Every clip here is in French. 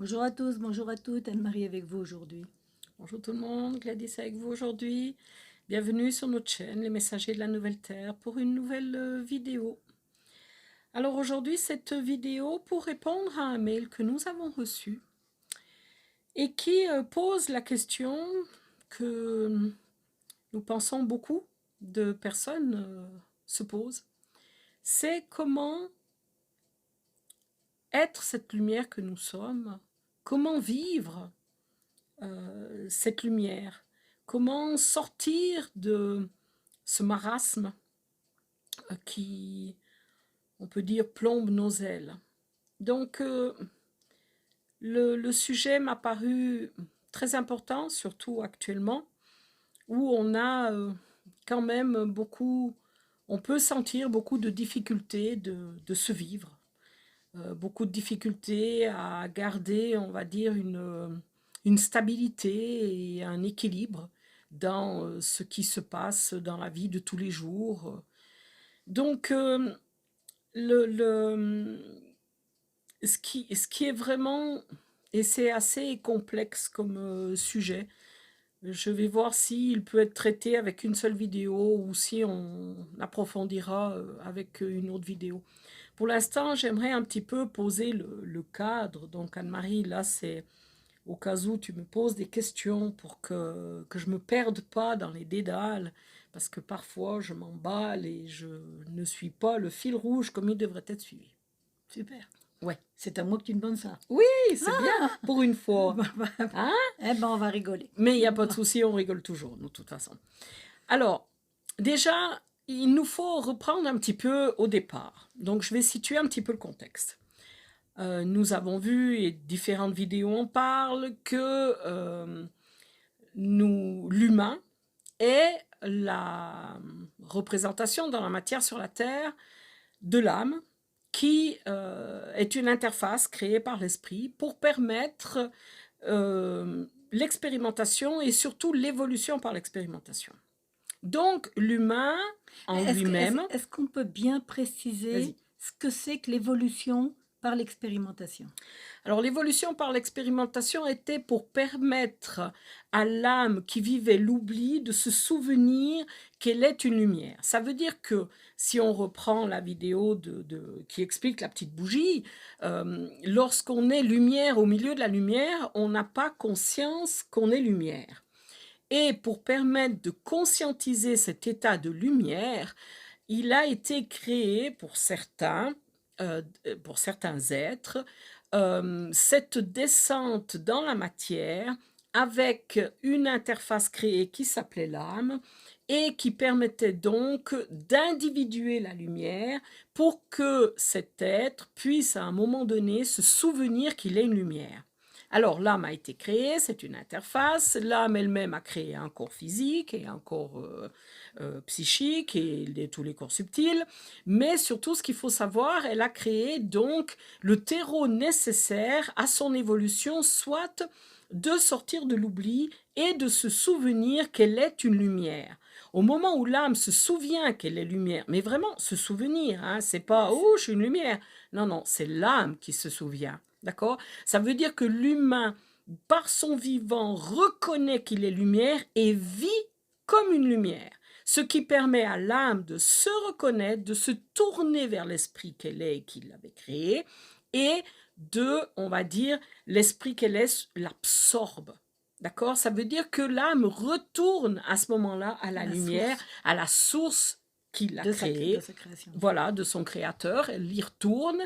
Bonjour à tous, bonjour à toutes, Anne-Marie avec vous aujourd'hui. Bonjour tout le monde, Gladys avec vous aujourd'hui. Bienvenue sur notre chaîne Les Messagers de la Nouvelle Terre pour une nouvelle vidéo. Alors aujourd'hui, cette vidéo pour répondre à un mail que nous avons reçu et qui pose la question que nous pensons beaucoup de personnes se posent. C'est comment être cette lumière que nous sommes, comment vivre cette lumière, comment sortir de ce marasme qui, on peut dire, plombe nos ailes. Donc, le sujet m'a paru très important, surtout actuellement, où on a quand même beaucoup, on peut sentir beaucoup de difficultés de se vivre, beaucoup de difficultés à garder, on va dire, une stabilité et un équilibre dans ce qui se passe dans la vie de tous les jours. Donc, le ce qui est vraiment et c'est assez complexe comme, sujet. Je vais voir s'il peut être traité avec une seule vidéo ou si on approfondira, avec, une autre vidéo. Pour l'instant, j'aimerais un petit peu poser le cadre. Donc Anne-Marie, là, c'est au cas où tu me poses des questions pour que je me perde pas dans les dédales, parce que parfois je m'emballe et je ne suis pas le fil rouge comme il devrait être suivi. Super, Ouais. c'est à moi que tu me donnes ça. Oui, c'est bien pour une fois. Hein? Eh ben on va rigoler. Mais il n'y a pas de souci, on rigole toujours, de toute façon. Alors, déjà, il nous faut reprendre un petit peu au départ. Donc, je vais situer un petit peu le contexte. Nous avons vu, et différentes vidéos en parlent, que l'humain est la représentation dans la matière sur la Terre de l'âme, qui est une interface créée par l'esprit pour permettre l'expérimentation et surtout l'évolution par l'expérimentation. Donc, l'humain en lui-même... Est-ce qu'on peut bien préciser ce que c'est que l'évolution par l'expérimentation? Alors, l'évolution par l'expérimentation était pour permettre à l'âme qui vivait l'oubli de se souvenir qu'elle est une lumière. Ça veut dire que, si on reprend la vidéo qui explique la petite bougie, lorsqu'on est lumière au milieu de la lumière, on n'a pas conscience qu'on est lumière. Et pour permettre de conscientiser cet état de lumière, il a été créé pour certains êtres, cette descente dans la matière avec une interface créée qui s'appelait l'âme et qui permettait donc d'individuer la lumière pour que cet être puisse à un moment donné se souvenir qu'il est une lumière. Alors l'âme a été créée, c'est une interface, l'âme elle-même a créé un corps physique et un corps psychique et tous les corps subtils, mais surtout ce qu'il faut savoir, elle a créé donc le terreau nécessaire à son évolution, soit de sortir de l'oubli et de se souvenir qu'elle est une lumière. Au moment où l'âme se souvient qu'elle est lumière, mais vraiment se souvenir, hein, c'est pas « oh, je suis une lumière », non, non, c'est l'âme qui se souvient, d'accord? Ça veut dire que l'humain, par son vivant, reconnaît qu'il est lumière et vit comme une lumière, ce qui permet à l'âme de se reconnaître, de se tourner vers l'esprit qu'elle est et qui l'avait créé, et de, on va dire, l'esprit qu'elle est l'absorbe. D'accord? Ça veut dire que l'âme retourne à ce moment-là à la lumière, à la source qui l'a créée, de sa création. voilà, de son créateur, elle y retourne,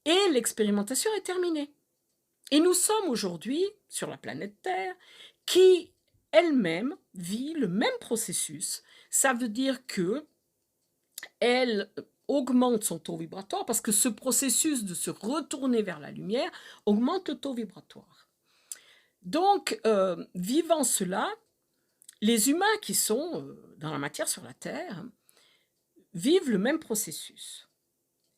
et l'expérimentation est terminée. Et nous sommes aujourd'hui sur la planète Terre qui elle-même vit le même processus. Ça veut dire que elle augmente son taux vibratoire parce que ce processus de se retourner vers la lumière augmente le taux vibratoire. Donc, vivant cela, les humains qui sont dans la matière sur la Terre vivent le même processus.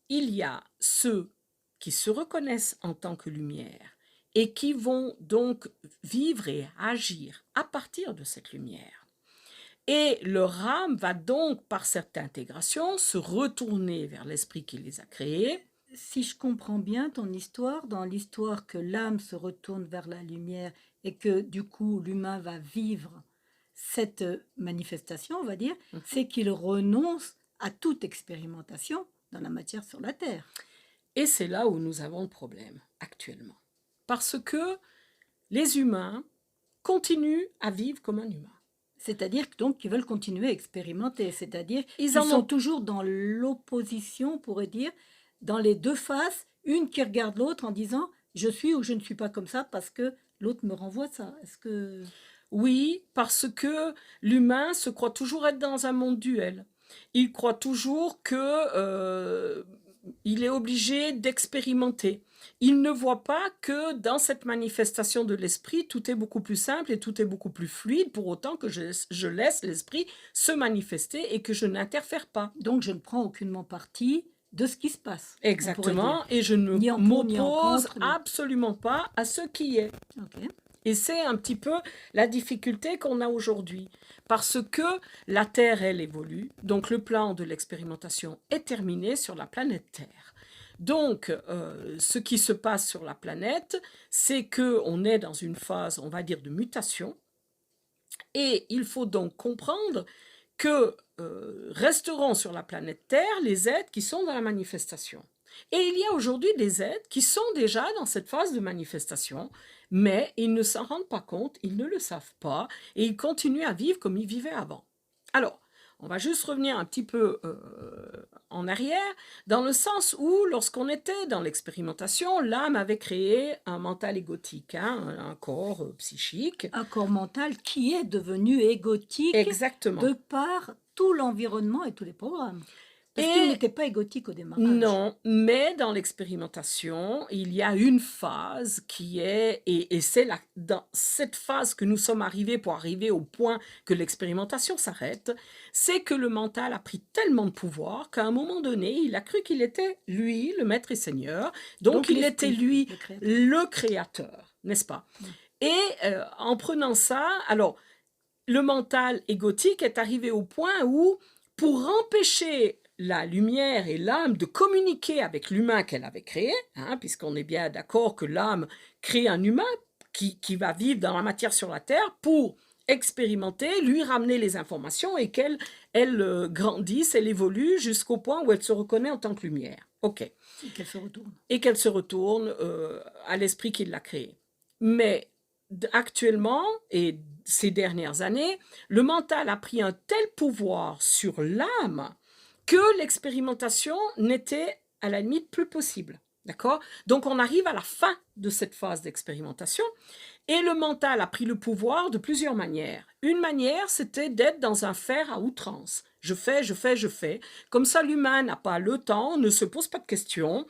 Il y a ceux qui se reconnaissent en tant que lumière et qui vont donc vivre et agir à partir de cette lumière. Et leur âme va donc, par cette intégration, se retourner vers l'esprit qui les a créés. si je comprends bien ton histoire, dans l'histoire que l'âme se retourne vers la lumière et que du coup l'humain va vivre cette manifestation, on va dire, Mhm. c'est qu'il renonce à toute expérimentation dans la matière sur la Terre. Et c'est là où nous avons le problème actuellement. Parce que les humains continuent à vivre comme un humain. C'est-à-dire donc qu'ils veulent continuer à expérimenter, c'est-à-dire Ils qu'ils en sont ont toujours dans l'opposition, on pourrait dire, dans les deux faces, une qui regarde l'autre en disant je suis ou je ne suis pas comme ça parce que l'autre me renvoie ça. Est-ce que Oui, parce que l'humain se croit toujours être dans un monde duel. Il croit toujours que il est obligé d'expérimenter. Il ne voit pas que dans cette manifestation de l'esprit, tout est beaucoup plus simple et tout est beaucoup plus fluide, pour autant que je laisse l'esprit se manifester et que je n'interfère pas. donc je ne prends aucunement parti de ce qui se passe, on pourrait dire. Exactement, et je ne Ni en pour, ni en m'oppose contre, absolument pas à ce qui est. Ok. Et c'est un petit peu la difficulté qu'on a aujourd'hui. Parce que la Terre, elle évolue. Donc le plan de l'expérimentation est terminé sur la planète Terre. Donc ce qui se passe sur la planète, c'est qu'on est dans une phase, on va dire, de mutation. Et il faut donc comprendre que resteront sur la planète Terre les êtres qui sont dans la manifestation. Et il y a aujourd'hui des êtres qui sont déjà dans cette phase de manifestation, mais ils ne s'en rendent pas compte, ils ne le savent pas, et ils continuent à vivre comme ils vivaient avant. Alors, on va juste revenir un petit peu en arrière, dans le sens où, lorsqu'on était dans l'expérimentation, l'âme avait créé un mental égotique, hein, un corps psychique. Un corps mental qui est devenu égotique Exactement. de par tout l'environnement et tous les programmes. Parce qu'il Et n'était pas égotique au démarrage. non, mais dans l'expérimentation, il y a une phase qui est, et c'est dans cette phase que nous sommes arrivés pour arriver au point que l'expérimentation s'arrête, c'est que le mental a pris tellement de pouvoir qu'à un moment donné, il a cru qu'il était lui, le maître et seigneur, donc il était l'esprit, lui, le créateur. le créateur, n'est-ce pas? Et en prenant ça, alors, le mental égotique est arrivé au point où, pour empêcher la lumière et l'âme de communiquer avec l'humain qu'elle avait créé, hein, puisqu'on est bien d'accord que l'âme crée un humain qui va vivre dans la matière sur la Terre pour expérimenter, lui ramener les informations et qu'elle grandisse, elle évolue jusqu'au point où elle se reconnaît en tant que lumière. Ok. Et qu'elle se retourne. Et qu'elle se retourne à l'esprit qui l'a créé. Mais actuellement, et ces dernières années, le mental a pris un tel pouvoir sur l'âme que l'expérimentation n'était à la limite plus possible. D'accord? Donc on arrive à la fin de cette phase d'expérimentation et le mental a pris le pouvoir de plusieurs manières. Une manière, c'était d'être dans un faire à outrance. Je fais, je fais, je fais. Comme ça, l'humain n'a pas le temps, ne se pose pas de questions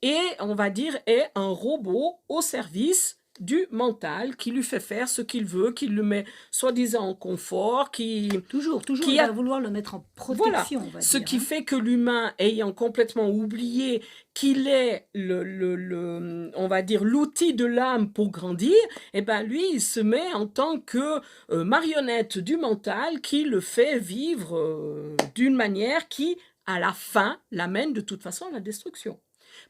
et, on va dire, est un robot au service du mental qui lui fait faire ce qu'il veut, qui le met soi-disant en confort, Toujours, qui il a va vouloir le mettre en voilà, protection, on va ce dire. qui fait que l'humain, ayant complètement oublié qu'il est on va dire l'outil de l'âme pour grandir, eh ben lui, il se met en tant que marionnette du mental qui le fait vivre d'une manière qui, à la fin, l'amène de toute façon à la destruction.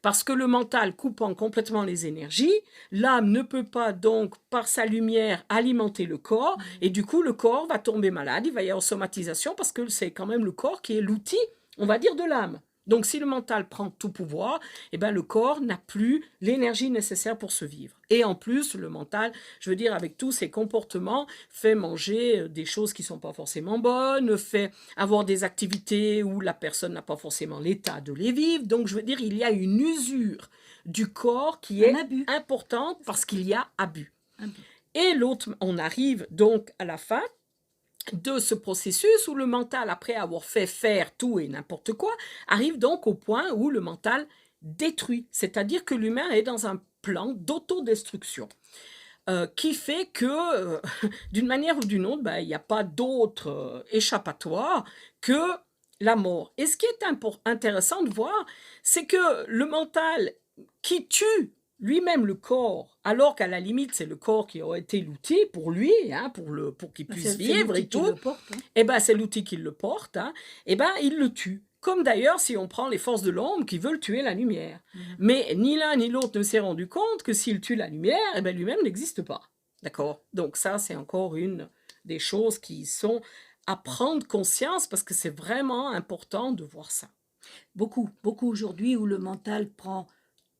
Parce que le mental coupant complètement les énergies, l'âme ne peut pas donc, par sa lumière, alimenter le corps, et du coup, le corps va tomber malade, il va y avoir somatisation, parce que c'est quand même le corps qui est l'outil, on va dire, de l'âme. Donc, si le mental prend tout pouvoir, eh ben, le corps n'a plus l'énergie nécessaire pour se vivre. Et en plus, le mental, je veux dire, avec tous ses comportements, fait manger des choses qui ne sont pas forcément bonnes, fait avoir des activités où la personne n'a pas forcément l'état de les vivre. Donc, je veux dire, il y a une usure du corps qui est importante parce qu'il y a abus. Et l'autre, on arrive donc à la fin de ce processus où le mental, après avoir fait faire tout et n'importe quoi, arrive donc au point où le mental détruit. C'est-à-dire que l'humain est dans un plan d'autodestruction. Qui fait que, d'une manière ou d'une autre, il n'y a pas d'autre échappatoire que la mort. Et ce qui est intéressant de voir, c'est que le mental qui tue lui-même le corps, alors qu'à la limite, c'est le corps qui aurait été l'outil pour lui, hein, pour qu'il puisse vivre et tout, porte, hein. et ben c'est l'outil qui le porte, hein, et ben il le tue. Comme d'ailleurs si on prend les forces de l'ombre qui veulent tuer la lumière. Mhm. Mais ni l'un ni l'autre ne s'est rendu compte que s'il tue la lumière, eh ben lui-même n'existe pas. D'accord? Donc ça, c'est encore une des choses qui sont à prendre conscience parce que c'est vraiment important de voir ça. Beaucoup, beaucoup aujourd'hui où le mental prend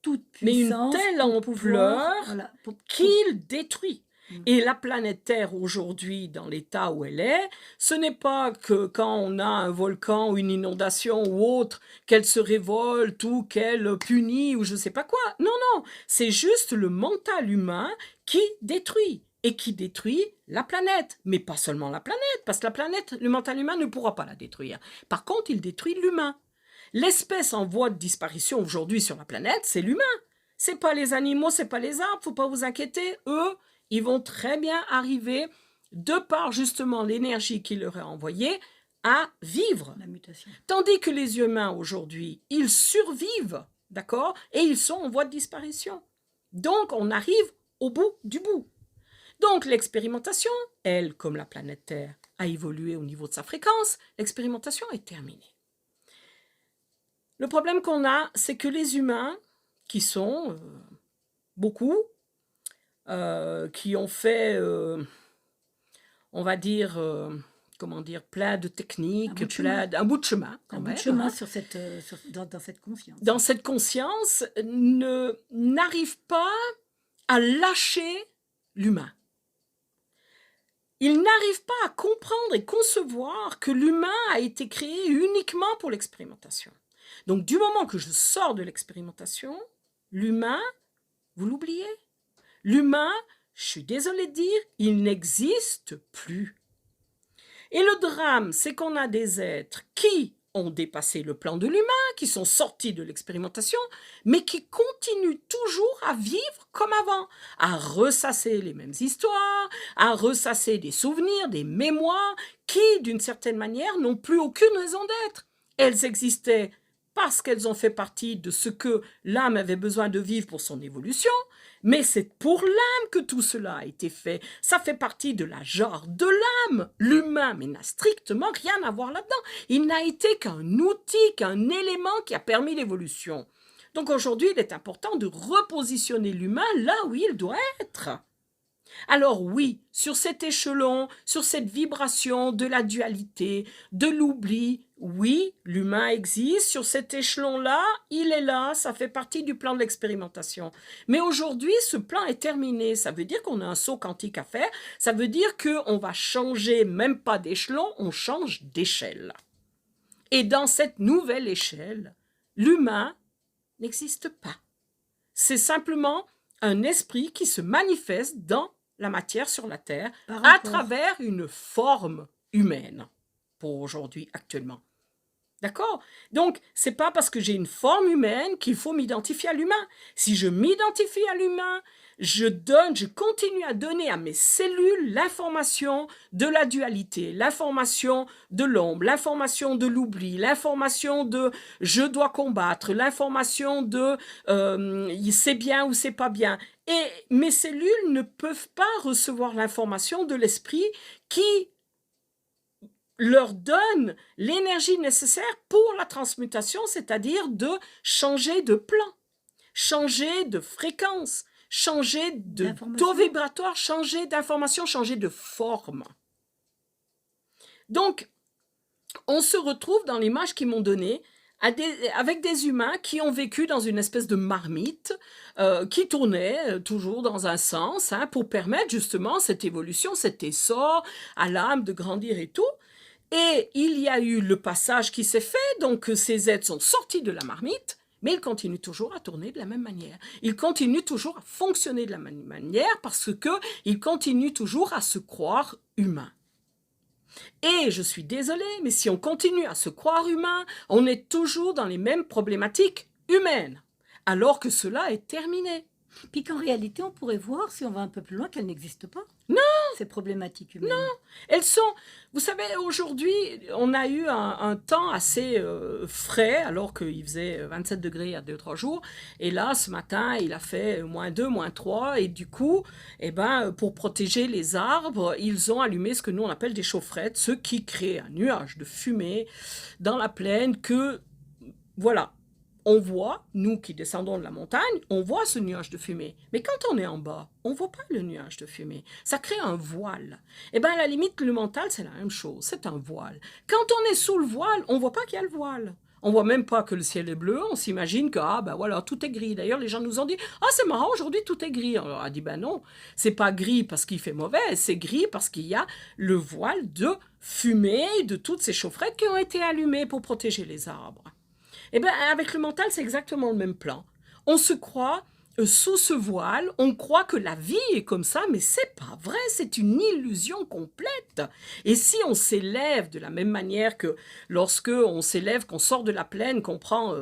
toute Mais une puissance telle pour pouvoir, ampleur voilà, qu'il détruit. Mm. Et la planète Terre aujourd'hui, dans l'état où elle est, ce n'est pas que quand on a un volcan ou une inondation ou autre, qu'elle se révolte ou qu'elle punit ou je ne sais pas quoi. Non, non, c'est juste le mental humain qui détruit et qui détruit la planète. Mais pas seulement la planète, parce que la planète, le mental humain ne pourra pas la détruire. Par contre, il détruit l'humain. L'espèce en voie de disparition aujourd'hui sur la planète, c'est l'humain. C'est pas les animaux, c'est pas les arbres, faut pas vous inquiéter. Eux, ils vont très bien arriver, de par justement l'énergie qui leur est envoyée, à vivre. la mutation. Tandis que les humains aujourd'hui, ils survivent, d'accord? Et ils sont en voie de disparition. Donc, on arrive au bout du bout. Donc, l'expérimentation, elle, comme la planète Terre, a évolué au niveau de sa fréquence, l'expérimentation est terminée. Le problème qu'on a, c'est que les humains, qui sont beaucoup, qui ont fait, on va dire, comment dire, plein de techniques, un bout de chemin, quand Un bout même, de chemin hein, sur cette, dans cette conscience. dans cette conscience, n'arrivent pas à lâcher l'humain. Ils n'arrivent pas à comprendre et concevoir que l'humain a été créé uniquement pour l'expérimentation. Donc, du moment que je sors de l'expérimentation, l'humain, vous l'oubliez. L'humain, je suis désolée de dire, il n'existe plus. Et le drame, c'est qu'on a des êtres qui ont dépassé le plan de l'humain, qui sont sortis de l'expérimentation, mais qui continuent toujours à vivre comme avant, à ressasser les mêmes histoires, à ressasser des souvenirs, des mémoires, qui, d'une certaine manière, n'ont plus aucune raison d'être. Elles existaient parce qu'elles ont fait partie de ce que l'âme avait besoin de vivre pour son évolution, mais c'est pour l'âme que tout cela a été fait. Ça fait partie de la genre de l'âme. L'humain, mais n'a strictement rien à voir là-dedans. Il n'a été qu'un outil, qu'un élément qui a permis l'évolution. Donc aujourd'hui, il est important de repositionner l'humain là où il doit être. Alors oui, sur cet échelon, sur cette vibration de la dualité, de l'oubli, oui, l'humain existe, sur cet échelon-là, il est là, ça fait partie du plan de l'expérimentation. Mais aujourd'hui, ce plan est terminé, ça veut dire qu'on a un saut quantique à faire, ça veut dire qu'on va changer même pas d'échelon, on change d'échelle. Et dans cette nouvelle échelle, l'humain n'existe pas. C'est simplement un esprit qui se manifeste dans la matière sur la Terre à travers une forme humaine pour aujourd'hui, actuellement. D'accord? Donc, c'est pas parce que j'ai une forme humaine qu'il faut m'identifier à l'humain. Si je m'identifie à l'humain, je continue à donner à mes cellules l'information de la dualité, l'information de l'ombre, l'information de l'oubli, l'information de je dois combattre, l'information de c'est bien ou c'est pas bien. Et mes cellules ne peuvent pas recevoir l'information de l'esprit qui leur donne l'énergie nécessaire pour la transmutation, c'est-à-dire de changer de plan, changer de fréquence, changer de taux vibratoire, changer d'information, changer de forme. Donc, on se retrouve dans l'image qu'ils m'ont donnée avec des humains qui ont vécu dans une espèce de marmite qui tournait toujours dans un sens pour permettre justement cette évolution, cet essor à l'âme de grandir et tout. Et il y a eu le passage qui s'est fait, donc ces êtres sont sortis de la marmite, mais ils continuent toujours à tourner de la même manière. Ils continuent toujours à fonctionner de la même manière parce qu'ils continuent toujours à se croire humains. Et je suis désolée, mais si on continue à se croire humain, on est toujours dans les mêmes problématiques humaines, alors que cela est terminé. Puis qu'en réalité, on pourrait voir, si on va un peu plus loin, qu'elle n'existe pas. Non, ces problématiques humaines. Elles sont, vous savez, aujourd'hui, on a eu un temps assez frais, alors qu'il faisait 27 degrés il y a 2-3 jours. Et là, ce matin, il a fait -2, -3. Et du coup, eh ben, pour protéger les arbres, ils ont allumé ce que nous, on appelle des chaufferettes, ce qui crée un nuage de fumée dans la plaine que, voilà, on voit, nous qui descendons de la montagne, on voit ce nuage de fumée. Mais quand on est en bas, on ne voit pas le nuage de fumée. Ça crée un voile. Et bien, à la limite, le mental, c'est la même chose. C'est un voile. Quand on est sous le voile, on ne voit pas qu'il y a le voile. On ne voit même pas que le ciel est bleu. On s'imagine que, ah ben voilà, tout est gris. D'ailleurs, les gens nous ont dit, ah c'est marrant, aujourd'hui, tout est gris. Alors, on a dit, ben non, c'est pas gris parce qu'il fait mauvais, c'est gris parce qu'il y a le voile de fumée de toutes ces chaufferettes qui ont été allumées pour protéger les arbres. Eh bien, avec le mental, c'est exactement le même plan. On se croit sous ce voile, on croit que la vie est comme ça, mais c'est pas vrai, c'est une illusion complète. Et si on s'élève de la même manière que lorsque on s'élève, qu'on sort de la plaine, qu'on prend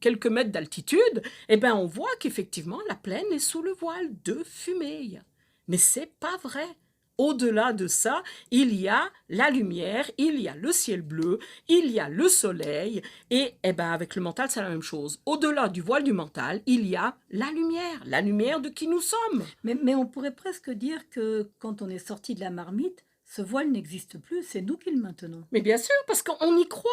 quelques mètres d'altitude, eh bien, on voit qu'effectivement, la plaine est sous le voile de fumée. Mais c'est pas vrai. Au-delà de ça, il y a la lumière, il y a le ciel bleu, il y a le soleil, et eh ben, avec le mental, c'est la même chose. Au-delà du voile du mental, il y a la lumière de qui nous sommes. Mais on pourrait presque dire que quand on est sorti de la marmite, ce voile n'existe plus, c'est nous qui le maintenons. Mais bien sûr, parce qu'on y croit,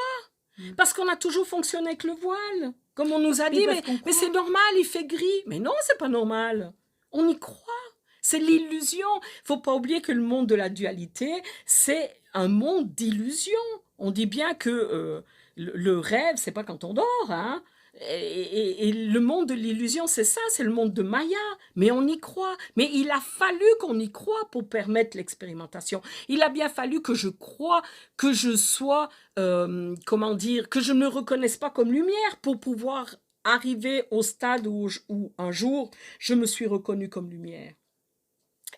Mm. parce qu'on a toujours fonctionné avec le voile. Comme on nous a Mais dit, parce qu'on mais c'est croit. normal, il fait gris. Mais non, c'est pas normal. On y croit. C'est l'illusion. Faut pas oublier que le monde de la dualité, c'est un monde d'illusion. On dit bien que le rêve, c'est pas quand on dort, hein. Et le monde de l'illusion, c'est ça, c'est le monde de Maya. Mais on y croit. Mais il a fallu qu'on y croit pour permettre l'expérimentation. Il a bien fallu que je croie, que je sois, comment dire, que je ne me reconnaisse pas comme lumière pour pouvoir arriver au stade où un jour, je me suis reconnue comme lumière.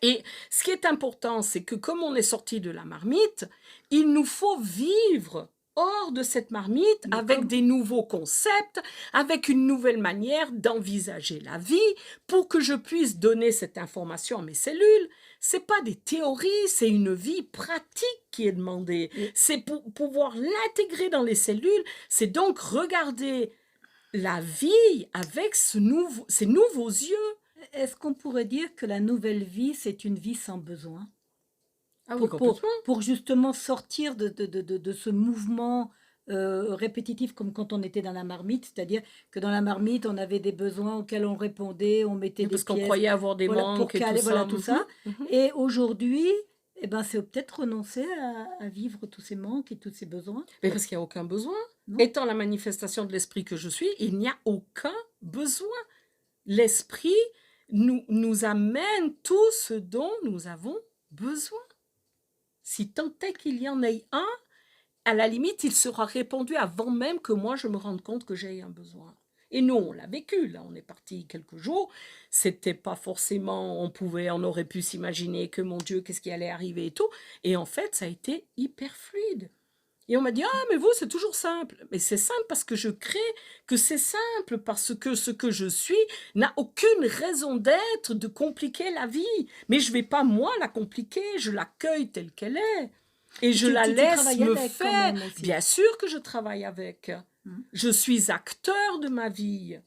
Et ce qui est important, c'est que comme on est sorti de la marmite, il nous faut vivre hors de cette marmite Mais avec comme, des nouveaux concepts, avec une nouvelle manière d'envisager la vie pour que je puisse donner cette information à mes cellules. C'est pas des théories, c'est une vie pratique qui est demandée. mais C'est pour pouvoir l'intégrer dans les cellules, c'est donc regarder la vie avec ces nouveaux yeux. est-ce qu'on pourrait dire que la nouvelle vie, c'est une vie sans besoin? Ah oui, pour, pour, complètement. pour justement sortir de ce mouvement répétitif comme quand on était dans la marmite, c'est-à-dire que dans la marmite, on avait des besoins auxquels on répondait, on mettait Oui, des parce qu'on pièces, croyait avoir des voilà, pour manques et tout caler, voilà ça. tout ça. Mhm. Et aujourd'hui, eh ben, c'est peut-être renoncer à vivre tous ces manques et tous ces besoins, Mais parce qu'il n'y a aucun besoin. non? Étant la manifestation de l'esprit que je suis, il n'y a aucun besoin. L'esprit nous amène tout ce dont nous avons besoin. Si tant est qu'il y en ait un, à la limite, il sera répondu avant même que moi je me rende compte que j'ai un besoin. Et nous, on l'a vécu, là, on est parti quelques jours, c'était pas forcément, on aurait pu s'imaginer que mon Dieu, qu'est-ce qui allait arriver et tout, et en fait, ça a été hyper fluide. Et on m'a dit, ah, mais vous, c'est toujours simple. Mais c'est simple parce que je crée que c'est simple, parce que ce que je suis n'a aucune raison d'être de compliquer la vie. Mais je ne vais pas, moi, la compliquer, je l'accueille telle qu'elle est. Et je la Tu laisse travailles me avec quand faire. même aussi. Bien sûr que je travaille avec. Mm. Je suis acteur de ma vie.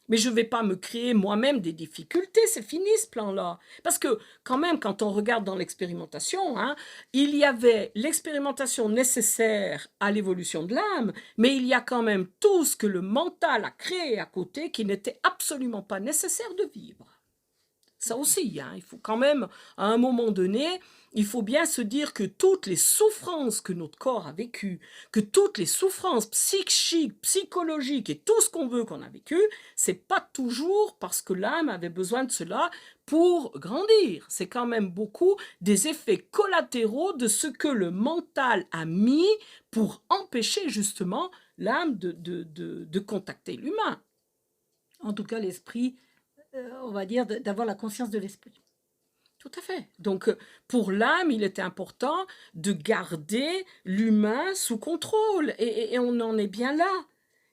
Mais je ne vais pas me créer moi-même des difficultés, c'est fini ce plan-là. Parce que quand même, quand on regarde dans l'expérimentation, hein, il y avait l'expérimentation nécessaire à l'évolution de l'âme, mais il y a quand même tout ce que le mental a créé à côté qui n'était absolument pas nécessaire de vivre. Ça aussi, hein, il faut quand même, à un moment donné, il faut bien se dire que toutes les souffrances que notre corps a vécues, que toutes les souffrances psychiques, psychologiques et tout ce qu'on veut qu'on a vécu, c'est pas toujours parce que l'âme avait besoin de cela pour grandir. C'est quand même beaucoup des effets collatéraux de ce que le mental a mis pour empêcher justement l'âme de contacter l'humain. En tout cas, l'esprit, on va dire, d'avoir la conscience de l'esprit. Tout à fait. Donc, pour l'âme, il était important de garder l'humain sous contrôle. Et on en est bien là.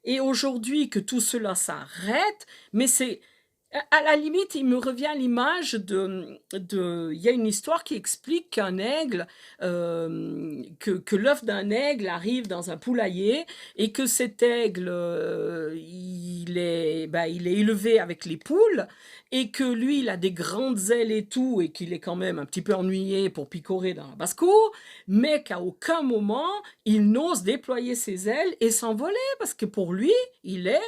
Et aujourd'hui, que tout cela s'arrête, mais c'est À la limite, il me revient l'image il y a une histoire qui explique qu'un aigle, que l'œuf d'un aigle arrive dans un poulailler et que cet aigle, il est élevé avec les poules et que lui, il a des grandes ailes et tout et qu'il est quand même un petit peu ennuyé pour picorer dans la basse-cour, mais qu'à aucun moment, il n'ose déployer ses ailes et s'envoler parce que pour lui, il est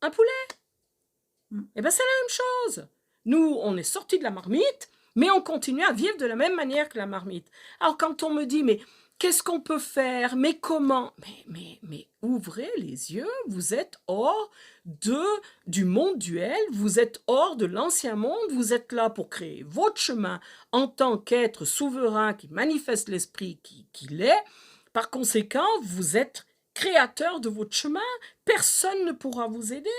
un poulet. Eh bien, c'est la même chose. Nous, on est sortis de la marmite, mais on continue à vivre de la même manière que la marmite. Alors, quand on me dit, mais qu'est-ce qu'on peut faire? Mais comment? Mais ouvrez les yeux, vous êtes hors du monde duel, vous êtes hors de l'ancien monde, vous êtes là pour créer votre chemin en tant qu'être souverain qui manifeste l'esprit qu'il est. Par conséquent, vous êtes créateur de votre chemin. Personne ne pourra vous aider.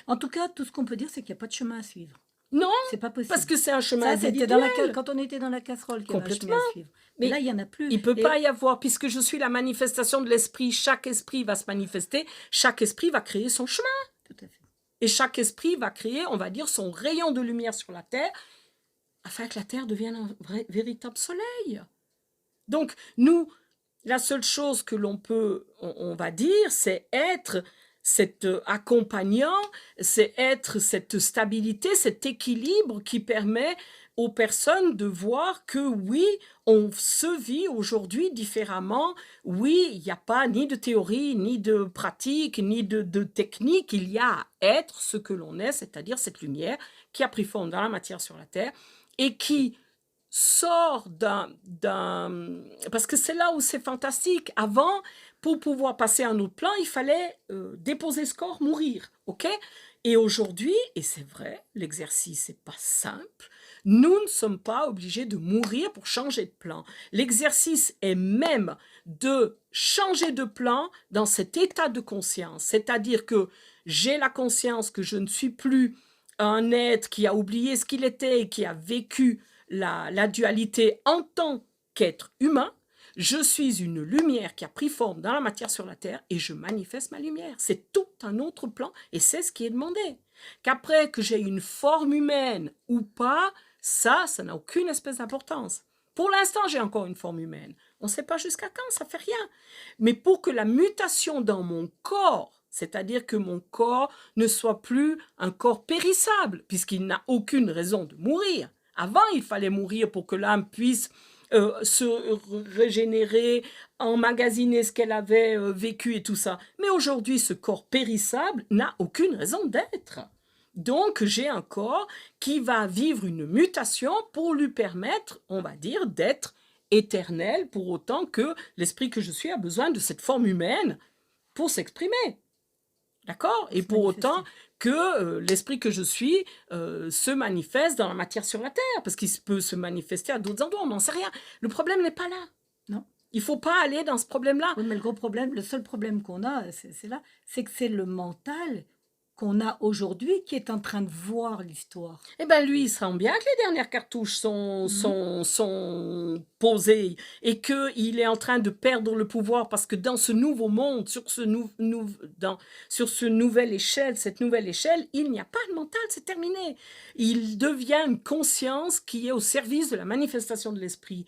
En tout cas, tout ce qu'on peut dire, c'est qu'il n'y a pas de chemin à suivre. Non, C'est pas parce possible. que c'est un chemin Ça, c'était dans individuel. quand on était dans la casserole qu'il y avait un chemin Complètement. à suivre. Mais Mais là, il n'y en a plus. il ne peut Et pas y avoir, puisque je suis la manifestation de l'esprit, chaque esprit va se manifester, chaque esprit va créer son chemin. tout à fait. Et chaque esprit va créer, on va dire, son rayon de lumière sur la Terre, afin que la Terre devienne un véritable soleil. Donc, nous, la seule chose que l'on peut, on va dire, c'est être cet accompagnant, c'est être cette stabilité, cet équilibre qui permet aux personnes de voir que oui, on se vit aujourd'hui différemment. Oui, il n'y a pas ni de théorie, ni de pratique, ni de technique. Il y a à être ce que l'on est, c'est-à-dire cette lumière qui a pris forme dans la matière sur la Terre et qui sort parce que c'est là où c'est fantastique. Avant, pour pouvoir passer à un autre plan, il fallait déposer ce corps, mourir, ok? Et aujourd'hui, et c'est vrai, l'exercice n'est pas simple, nous ne sommes pas obligés de mourir pour changer de plan. L'exercice est même de changer de plan dans cet état de conscience, c'est-à-dire que j'ai la conscience que je ne suis plus un être qui a oublié ce qu'il était et qui a vécu la dualité en tant qu'être humain. Je suis une lumière qui a pris forme dans la matière sur la Terre et je manifeste ma lumière. C'est tout un autre plan et c'est ce qui est demandé. Qu'après que j'ai une forme humaine ou pas, ça n'a aucune espèce d'importance. Pour l'instant, j'ai encore une forme humaine. On ne sait pas jusqu'à quand, ça fait rien. Mais pour que la mutation dans mon corps, c'est-à-dire que mon corps ne soit plus un corps périssable, puisqu'il n'a aucune raison de mourir. Avant, il fallait mourir pour que l'âme puisse se régénérer, emmagasiner ce qu'elle avait vécu et tout ça. Mais aujourd'hui, ce corps périssable n'a aucune raison d'être. Donc, j'ai un corps qui va vivre une mutation pour lui permettre, on va dire, d'être éternel, pour autant que l'esprit que je suis a besoin de cette forme humaine pour s'exprimer. D'accord? Et pour autant que l'esprit que je suis se manifeste dans la matière sur la Terre, parce qu'il peut se manifester à d'autres endroits, on n'en sait rien. Le problème n'est pas là. Non. Il ne faut pas aller dans ce problème-là. Oui, mais le seul problème qu'on a, c'est là, c'est que c'est le mental qu'on a aujourd'hui qui est en train de voir l'histoire. Eh bien, lui, il sent bien que les dernières cartouches sont posées et qu'il est en train de perdre le pouvoir parce que dans ce nouveau monde, sur ce nouvelle échelle, cette nouvelle échelle, il n'y a pas de mental, c'est terminé. Il devient une conscience qui est au service de la manifestation de l'esprit.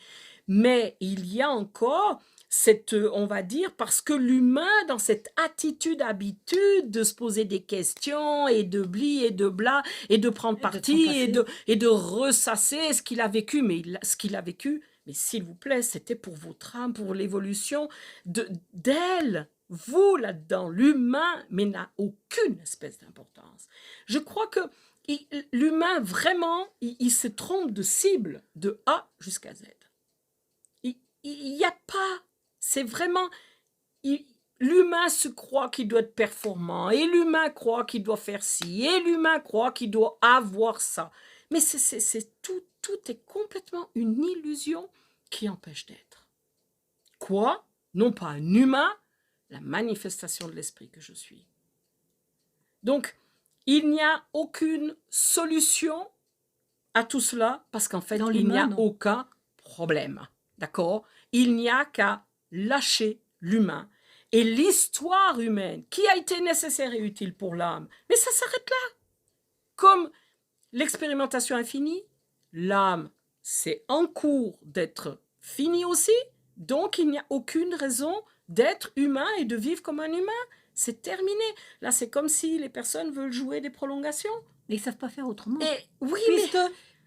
Mais il y a encore on va dire, parce que l'humain, dans cette habitude de se poser des questions et de bli et de bla et de prendre parti et de ressasser ce qu'il a vécu, mais ce qu'il a vécu, mais s'il vous plaît, c'était pour votre âme, pour l'évolution d'elle. Vous, là-dedans, l'humain, mais n'a aucune espèce d'importance. Je crois que l'humain, vraiment, il se trompe de cible de A jusqu'à Z. Il n'y a pas... C'est vraiment... L'humain se croit qu'il doit être performant, et l'humain croit qu'il doit faire ci, et l'humain croit qu'il doit avoir ça. Mais tout est complètement une illusion qui empêche d'être. Quoi? Non pas un humain, la manifestation de l'esprit que je suis. Donc, il n'y a aucune solution à tout cela, parce qu'en fait, il n'y a aucun problème. D'accord? Il n'y a qu'à lâcher l'humain et l'histoire humaine qui a été nécessaire et utile pour l'âme. Mais ça s'arrête là. Comme L'expérimentation est finie, l'âme, c'est en cours d'être finie aussi, donc il n'y a aucune raison d'être humain et de vivre comme un humain. C'est terminé. Là, c'est comme si les personnes veulent jouer des prolongations. Mais ils ne savent pas faire autrement. Et oui, Puisque,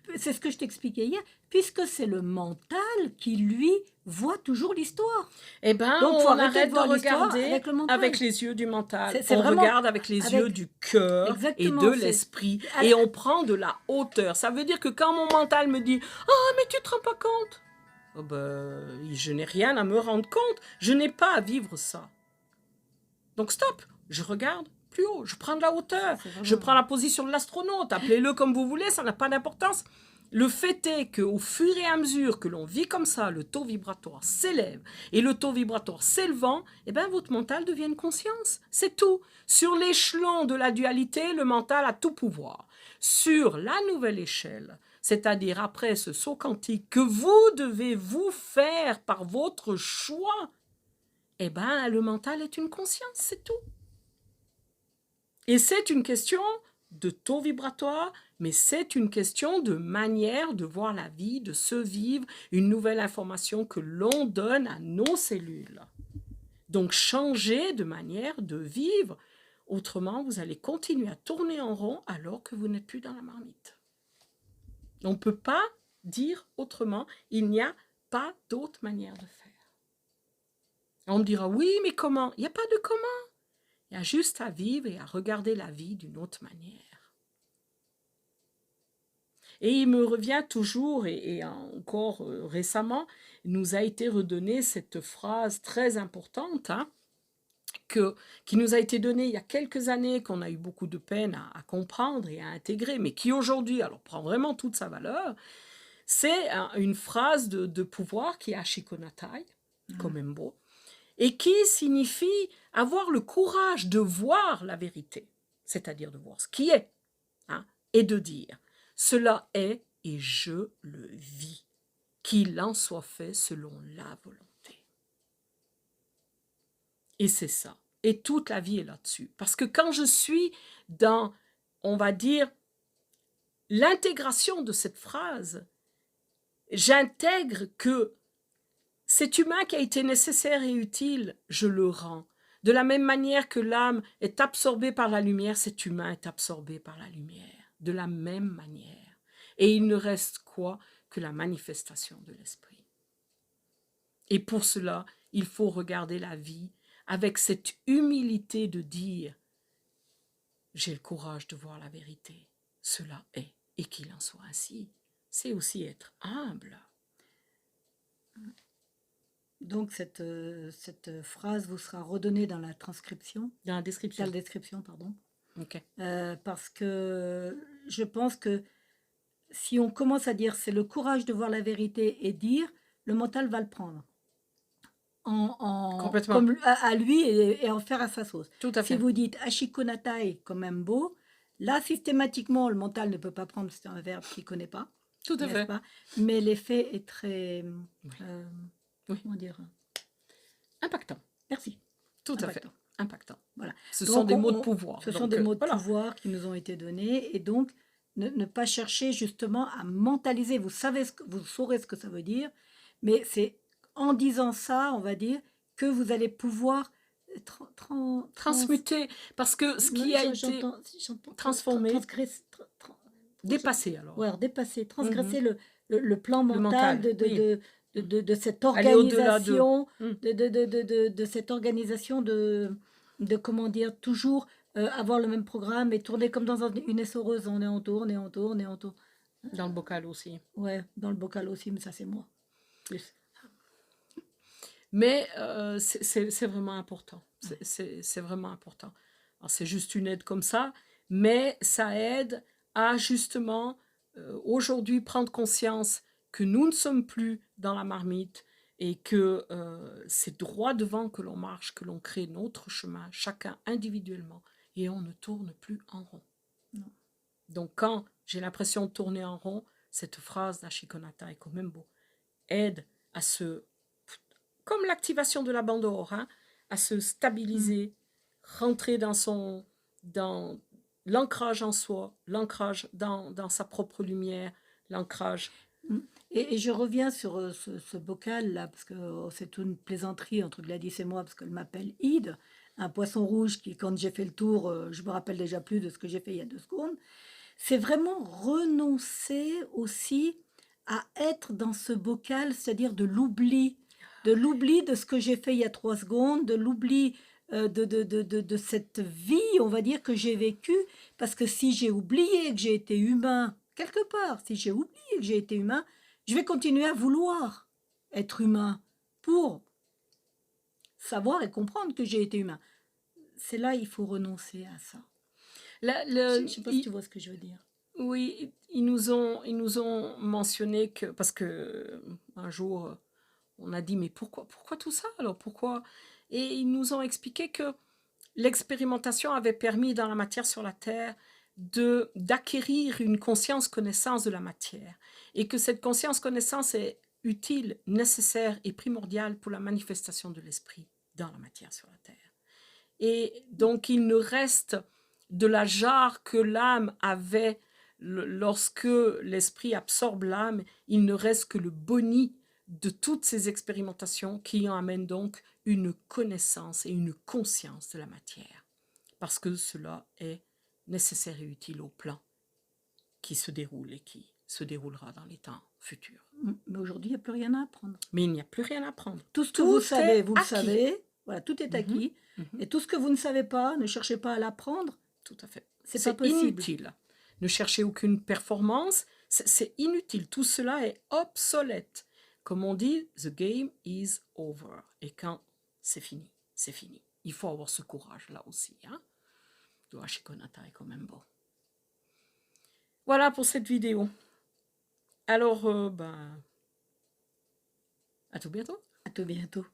mais c'est ce que je t'expliquais hier, puisque c'est le mental qui, lui, voit toujours l'histoire. eh ben, Donc, faut on arrêter arrête de de voir l'histoire regarder avec le mental. avec les yeux du mental. C'est On vraiment regarde avec les yeux avec... du cœur et Exactement, de c'est... l'esprit. à Et la- on prend de la hauteur. Ça veut dire que quand mon mental me dit « Ah, mais tu te rends pas compte ?» Oh ben, je n'ai rien à me rendre compte. Je n'ai pas à vivre ça. Donc stop, je regarde plus haut, je prends de la hauteur, C'est je vraiment... prends la position de l'astronaute, appelez-le comme vous voulez, ça n'a pas d'importance. Le fait est qu'au fur et à mesure que l'on vit comme ça, le taux vibratoire s'élève, et le taux vibratoire s'élevant, eh bien votre mental devient une conscience, c'est tout. Sur l'échelon de la dualité, le mental a tout pouvoir. Sur la nouvelle échelle, c'est-à-dire après ce saut quantique que vous devez vous faire par votre choix, eh bien le mental est une conscience, c'est tout. Et c'est une question de taux vibratoire, mais c'est une question de manière de voir la vie, de se vivre, une nouvelle information que l'on donne à nos cellules. Donc changer de manière de vivre. Autrement, vous allez continuer à tourner en rond alors que vous n'êtes plus dans la marmite. On ne peut pas dire autrement, il n'y a pas d'autre manière de faire. On me dira, oui, mais comment? Il n'y a pas de comment. Il y a juste à vivre et à regarder la vie d'une autre manière. Et il me revient toujours, et encore récemment, il nous a été redonnée cette phrase très importante, hein, qui nous a été donnée il y a quelques années, qu'on a eu beaucoup de peine à comprendre et à intégrer, mais qui aujourd'hui alors prend vraiment toute sa valeur. C'est une phrase de pouvoir qui est Ashikonatai, comme Mbo, et qui signifie avoir le courage de voir la vérité, c'est-à-dire de voir ce qui est, hein, et de dire « cela est et je le vis, qu'il en soit fait selon la volonté ». Et c'est ça. Et toute la vie est là-dessus. Parce que quand je suis dans, on va dire, l'intégration de cette phrase, j'intègre que cet humain qui a été nécessaire et utile, je le rends. De la même manière que l'âme est absorbée par la lumière, cet humain est absorbé par la lumière. De la même manière. Et il ne reste quoi que la manifestation de l'esprit. Et pour cela, il faut regarder la vie avec cette humilité de dire « j'ai le courage de voir la vérité, cela est, et qu'il en soit ainsi ». C'est aussi être humble. Donc cette phrase vous sera redonnée dans la transcription, Dans la description. dans la description, pardon. Ok. Parce que je pense que si on commence à dire c'est le courage de voir la vérité et dire, le mental va le prendre Complètement. comme à lui et en faire à sa sauce. Tout à Si fait. vous dites Ashikonatai comme un beau, là systématiquement le mental ne peut pas prendre, c'est un verbe qu'il ne connaît pas. Tout à n'est-ce fait. pas? Mais l'effet est très, Oui. comment dire, Impactant. merci. Tout à fait. Impactant. Impactant. Voilà. Ce Donc, sont des mots de pouvoir. Ce sont Donc, des mots de voilà. pouvoir qui nous ont été donnés et donc ne pas chercher justement à mentaliser. Vous saurez ce que ça veut dire, mais c'est en disant ça, on va dire, que vous allez pouvoir Transmuter. Parce que ce qui a été transformé, dépassé alors. Ouais, dépasser, transgresser Mhm. le plan Le mental, mental, oui. de cette Aller au-delà organisation, Mm. de cette organisation de comment dire, toujours avoir le même programme et tourner comme dans une essoreuse, on est en tourne et on tourne et on tourne. Dans le bocal aussi. Ouais, dans le bocal aussi, mais ça c'est moi. Plus. Mais c'est vraiment important. C'est vraiment important. Alors, c'est juste une aide comme ça, mais ça aide à justement aujourd'hui prendre conscience que nous ne sommes plus dans la marmite et que c'est droit devant que l'on marche, que l'on crée notre chemin, chacun individuellement, et on ne tourne plus en rond. Non. Donc quand j'ai l'impression de tourner en rond, cette phrase d'Ashikonatai et Komembo aide à se, comme l'activation de la bandore, hein, à se stabiliser, rentrer dans l'ancrage en soi, l'ancrage dans sa propre lumière, l'ancrage. Mm. Et je reviens sur ce bocal-là, parce que c'est une plaisanterie entre Gladys et moi, parce qu'elle m'appelle Ide, un poisson rouge qui, quand j'ai fait le tour, je me rappelle déjà plus de ce que j'ai fait il y a 2 secondes. C'est vraiment renoncer aussi à être dans ce bocal, c'est-à-dire de l'oubli de ce que j'ai fait il y a 3 secondes, de l'oubli de cette vie, on va dire, que j'ai vécue, parce que si j'ai oublié que j'ai été humain, quelque part, si j'ai oublié que j'ai été humain, je vais continuer à vouloir être humain pour savoir et comprendre que j'ai été humain. C'est là, il faut renoncer à ça. Je ne sais pas si tu vois ce que je veux dire. Oui, ils nous ont mentionné que, parce que un jour, on a dit, mais pourquoi tout ça alors? Pourquoi? Et ils nous ont expliqué que l'expérimentation avait permis dans la matière sur la Terre d'acquérir une conscience-connaissance de la matière, et que cette conscience-connaissance est utile, nécessaire et primordiale pour la manifestation de l'esprit dans la matière sur la Terre. Et donc, il ne reste de la jarre que l'âme avait lorsque l'esprit absorbe l'âme, il ne reste que le boni de toutes ces expérimentations qui en amènent donc une connaissance et une conscience de la matière. Parce que cela est nécessaire et utile au plan qui se déroule et qui se déroulera dans les temps futurs. Mais aujourd'hui, il n'y a plus rien à apprendre. Mais il n'y a plus rien à apprendre. Tout ce que vous savez, vous le acquis. savez. Voilà, tout est acquis. Et tout ce que vous ne savez pas, ne cherchez pas à l'apprendre. Tout à fait. C'est pas possible. Inutile. Ne cherchez aucune performance. C'est inutile. Tout cela est obsolète. Comme on dit, the game is over. Et quand c'est fini, c'est fini. Il faut avoir ce courage-là aussi. Hein? Est quand même bon. Voilà pour cette vidéo. Alors, à tout bientôt. À tout bientôt.